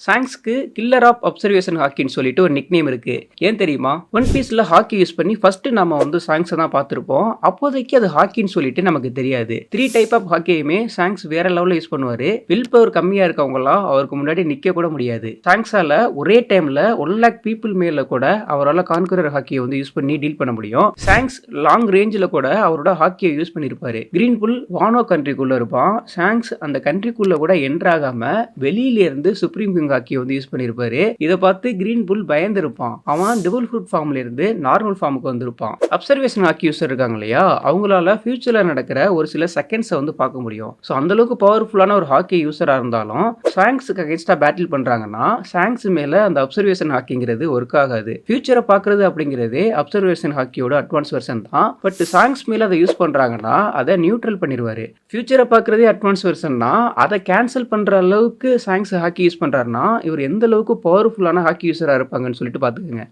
சாங்ஸ்க்கு killer of observation ஹாக்கின்னு சொல்லிட்டு ஒரு nickname இருக்கு. ஏன் தெரியுமா? ஒன் பீஸ்ல ஹாக்கி யூஸ் பண்ணி ஃபர்ஸ்ட் நம்ம சாங்ஸ தான் பார்த்திருப்போம். அப்போதைக்கு அது ஹாக்கின்னு சொல்லிட்டு நமக்கு தெரியாது. 3 டைப் ஆஃப் ஹாக்கியுமே சாங்ஸ் வேற லெவல்ல யூஸ் பண்ணுவாரு. வில் பவர் கம்மியா இருக்கவங்கலாம் அவருக்கு முன்னாடி நிக்க கூட முடியாது. சாங்ஸால ஒரே டைம்ல 1 லாக் பீப்பிள் மேல கூட அவரால கான்குரர் ஹாக்கிய யூஸ் பண்ணி டீல் பண்ண முடியும். சாங்ஸ் லாங் ரேஞ்ச்ல கூட அவரோட ஹாக்கிய யூஸ் பண்ணியிருப்பாரு. கிரீன் புல் வானோ கண்ட்ரிக்குள்ள இருப்பான். சாங்ஸ் அந்த கண்ட்ரிக்குள்ள கூட என்டர் ஆகாம வெளியில இருந்து சுப்ரீம் கிங் ஹாக்கிய யூஸ் பண்ணியிருப்பாரு. இதை பார்த்து கிரீன் புல் பயந்து இருப்பான். அவன் டபுள் ஃப்ரூட் ஃபார்ம்ல இருந்து நார்மல் ஃபார்முக்கு வந்திருப்பான். அப்சர்வேஷன் ஹாக்கி யூசர் இருக்காங்க இல்லையா, அவங்களால ஃபியூச்சர்ல நடக்கிற ஒரு சில செகண்ட்ஸை பார்க்க முடியும். ஸோ அந்த அளவுக்கு பவர்ஃபுல்லான ஒரு ஹாக்கி யூசரா இருந்தாலும் சாங்ஸுக்கு அகைன்ஸ்டா பேட்டில் பண்றாங்கன்னா சாங்ஸ் மேல அந்த அப்சர்வேஷன் ஹாக்கிங்கிறது ஒர்க் ஆகாது. ஃபியூச்சரை பார்க்கறது அப்படிங்கிறதே அப்சர்வேஷன் ஹாக்கியோட அட்வான்ஸ் வெர்ஷன் தான். பட் சாங்ஸ் மேல அதை யூஸ் பண்றாங்கன்னா அதை நியூட்ரல் பண்ணிடுவாரு. ஃபியூச்சரை பார்க்கறதே அட்வான்ஸ் வெர்ஷன் தான். அதை கேன்சல் பண்ற அளவுக்கு சாங்ஸ் ஹாக்கி யூஸ் பண்றாருன்னா இவர் எந்த அளவுக்கு பவர்ஃபுல்லான ஹாக்கி யூசரா இருப்பாங்கன்னு சொல்லிட்டு பாத்துக்கோங்க.